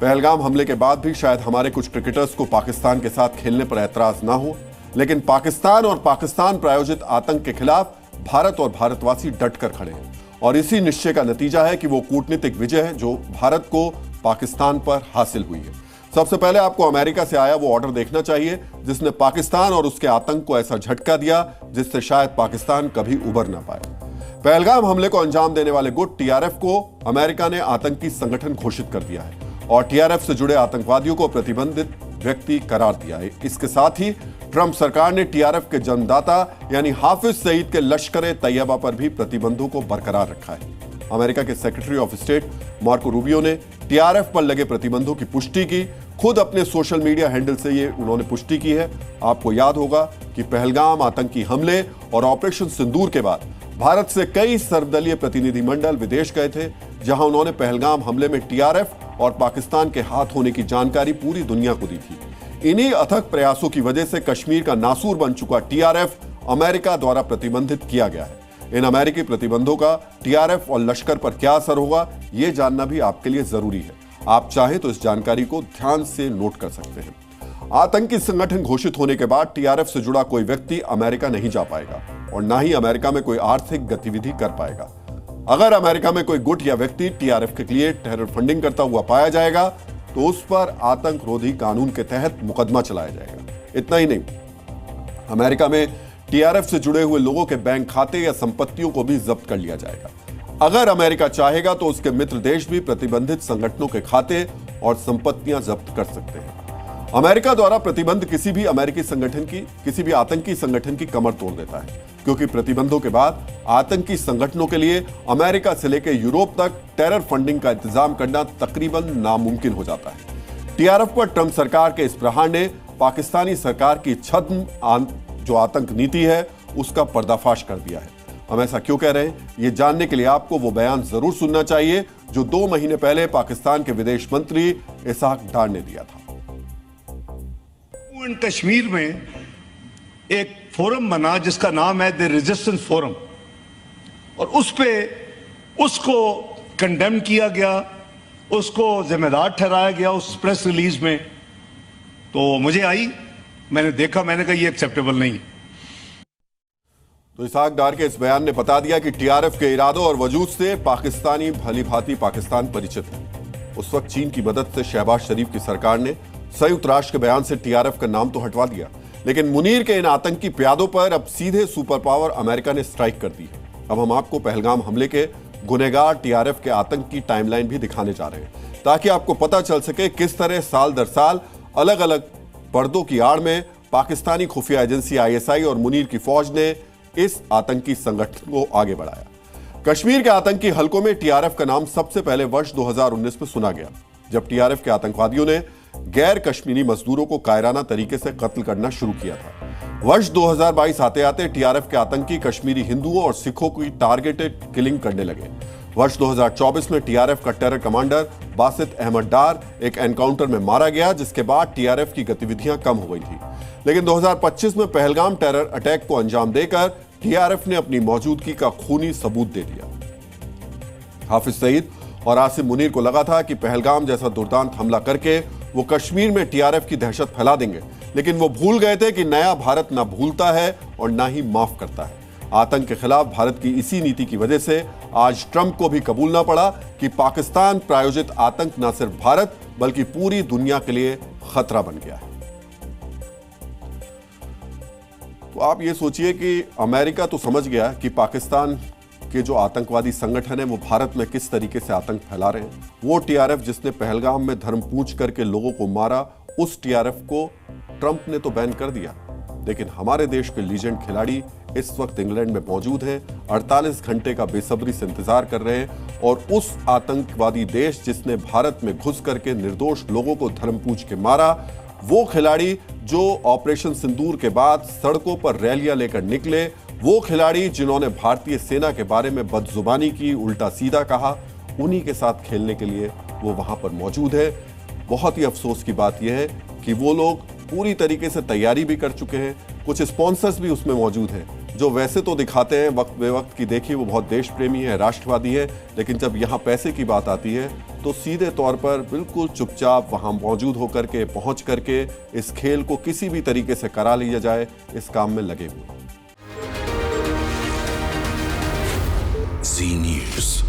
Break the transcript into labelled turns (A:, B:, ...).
A: पहलगाम हमले के बाद भी शायद हमारे कुछ क्रिकेटर्स को पाकिस्तान के साथ खेलने पर ऐतराज ना हो, लेकिन पाकिस्तान और पाकिस्तान प्रायोजित आतंक के खिलाफ भारत और भारतवासी डटकर खड़े हैं। और इसी निश्चय का नतीजा है कि वो कूटनीतिक विजय है जो भारत को पाकिस्तान पर हासिल हुई है। सबसे पहले आपको अमेरिका से आया वो ऑर्डर देखना चाहिए जिसने पाकिस्तान और उसके आतंक को ऐसा झटका दिया जिससे शायद पाकिस्तान कभी उबर ना पाए। पहलगाम हमले को अंजाम देने वाले गुट टीआरएफ को अमेरिका ने आतंकी संगठन घोषित कर दिया है और टीआरएफ से जुड़े आतंकवादियों को प्रतिबंधित व्यक्ति करार दिया है। इसके साथ ही ट्रंप सरकार ने टीआरएफ के जन्मदाता यानी हाफिज सईद के लश्कर-ए-तैयबा पर भी प्रतिबंधों को बरकरार रखा है। अमेरिका के secretary of state Marco Rubio ने टीआरएफ पर लगे प्रतिबंधों की पुष्टि की। खुद अपने सोशल मीडिया हैंडल से ये उन्होंने पुष्टि की है। आपको याद होगा कि पहलगाम आतंकी हमले और ऑपरेशन सिंदूर के बाद भारत से कई सर्वदलीय प्रतिनिधिमंडल विदेश गए थे, जहां उन्होंने पहलगाम हमले में टीआरएफ और पाकिस्तान के हाथ होने की जानकारी पूरी दुनिया को दी थी। इन्हीं अथक प्रयासों की वजह से कश्मीर का नासूर बन चुका टीआरएफ अमेरिका द्वारा प्रतिबंधित किया गया है। इन अमेरिकी प्रतिबंधों का टीआरएफ और लश्कर पर क्या असर होगा, यह जानना भी आपके लिए जरूरी है। आप चाहें तो इस जानकारी को ध्यान से नोट कर सकते हैं। आतंकी संगठन घोषित होने के बाद टीआरएफ से जुड़ा कोई व्यक्ति अमेरिका नहीं जा पाएगा और ना ही अमेरिका में कोई आर्थिक गतिविधि कर पाएगा। अगर अमेरिका में कोई गुट या व्यक्ति टीआरएफ के लिए टेरर फंडिंग करता हुआ पाया जाएगा तो उस पर आतंक रोधी कानून के तहत मुकदमा चलाया जाएगा। इतना ही नहीं, अमेरिका में टीआरएफ से जुड़े हुए लोगों के बैंक खाते या संपत्तियों को भी जब्त कर लिया जाएगा। अगर अमेरिका चाहेगा तो उसके मित्र देश भी प्रतिबंधित संगठनों के खाते और संपत्तियां जब्त कर सकते हैं। अमेरिका द्वारा प्रतिबंध किसी भी आतंकी संगठन की कमर तोड़ देता है, क्योंकि प्रतिबंधों के बाद आतंकी संगठनों के लिए अमेरिका से लेकर यूरोप तक टेरर फंडिंग का इंतजाम करना तकरीबन नामुमकिन हो जाता है। टीआरएफ पर ट्रंप सरकार के इस प्रहार ने पाकिस्तानी सरकार की छद्म जो आतंक नीति है उसका पर्दाफाश कर दिया है। हम ऐसा क्यों कह रहे हैं, ये जानने के लिए आपको वो बयान जरूर सुनना चाहिए जो 2 महीने पहले पाकिस्तान के विदेश मंत्री इसहाक डार ने दिया था।
B: कश्मीर में एक फोरम बना जिसका नाम है द रेजिस्टेंस फोरम, और उस पे उसको कंडेम किया गया, उसको जिम्मेदार ठहराया गया उस प्रेस रिलीज में। तो मुझे आई, मैंने देखा, मैंने कहा ये एक्सेप्टेबल नहीं है।
A: तो इसहाक डार के इस बयान ने बता दिया कि टीआरएफ के इरादों और वजूद से पाकिस्तानी भली भांति पाकिस्तान परिचित है। उस वक्त चीन की मदद से शहबाज शरीफ की सरकार ने संयुक्त राष्ट्र के बयान से टीआरएफ का नाम तो हटवा दिया, लेकिन मुनीर के इन आतंकी प्यादों पर अब सीधे सुपर पावर अमेरिका ने स्ट्राइक कर दी है। अब हम आपको पहलगाम हमले के गुनहगार टीआरएफ के आतंक की टाइमलाइन भी दिखाने जा रहे हैं, ताकि आपको पता चल सके किस तरह साल दर साल अलग अलग पर्दों की आड़ में पाकिस्तानी खुफिया एजेंसी आईएसआई और मुनीर की फौज ने इस आतंकी संगठन को आगे बढ़ाया। कश्मीर के आतंकी हलकों में टीआरएफ का नाम सबसे पहले वर्ष 2019 में सुना गया, जब टीआरएफ के आतंकवादियों ने गैर कश्मीरी मजदूरों को कायराना तरीके से कत्ल करना शुरू किया था। वर्ष 2022 आते आते टीआरएफ के आतंकी कश्मीरी हिंदुओं और सिखों की टारगेटेड किलिंग करने लगे। वर्ष 2024 में टीआरएफ का टेरर कमांडर बासित अहमद डार एक एनकाउंटर में मारा गया, जिसके बाद टीआरएफ की गतिविधियां कम हो गई थी। लेकिन 2025 में पहलगाम टेरर अटैक को अंजाम देकर टीआरएफ ने अपनी मौजूदगी का खूनी सबूत दे दिया। हाफिज सईद और आसिम मुनीर को लगा था कि पहलगाम जैसा दुर्दांत हमला करके वो कश्मीर में टीआरएफ की दहशत फैला देंगे, लेकिन वो भूल गए थे कि नया भारत ना भूलता है और ना ही माफ करता है। आतंक के खिलाफ भारत की इसी नीति की वजह से आज ट्रंप को भी कबूलना पड़ा कि पाकिस्तान प्रायोजित आतंक न सिर्फ भारत बल्कि पूरी दुनिया के लिए खतरा बन गया है। तो आप ये सोचिए कि अमेरिका तो समझ गया कि पाकिस्तान के जो आतंकवादी संगठन है वो भारत में किस तरीके से आतंक फैला रहे हैं। वो टीआरएफ जिसने पहलगाम में धर्म पूछ करके लोगों को मारा, उस टीआरएफ को ट्रंप ने तो बैन कर दिया, लेकिन हमारे देश के लीजेंड खिलाड़ी इस वक्त इंग्लैंड में मौजूद हैं, 48 घंटे का बेसब्री से इंतजार कर रहे हैं। और उस आतंकवादी देश जिसने भारत में घुस करके निर्दोष लोगों को धर्म पूछ के मारा, वो खिलाड़ी जो ऑपरेशन सिंदूर के बाद सड़कों पर रैलियां लेकर निकले, वो खिलाड़ी जिन्होंने भारतीय सेना के बारे में बदजुबानी की, उल्टा सीधा कहा, उन्हीं के साथ खेलने के लिए वो वहां पर मौजूद है। बहुत ही अफसोस की बात यह है कि वो लोग पूरी तरीके से तैयारी भी कर चुके हैं, कुछ स्पॉन्सर्स भी उसमें मौजूद हैं, जो वैसे तो दिखाते हैं वक्त बेवक्त की देखिए वो बहुत देश प्रेमी है, राष्ट्रवादी है, लेकिन जब यहाँ पैसे की बात आती है तो सीधे तौर पर बिल्कुल चुपचाप वहां मौजूद होकर के पहुंच करके इस खेल को किसी भी तरीके से करा लिया जाए इस काम में लगे हुए।
C: Zee News.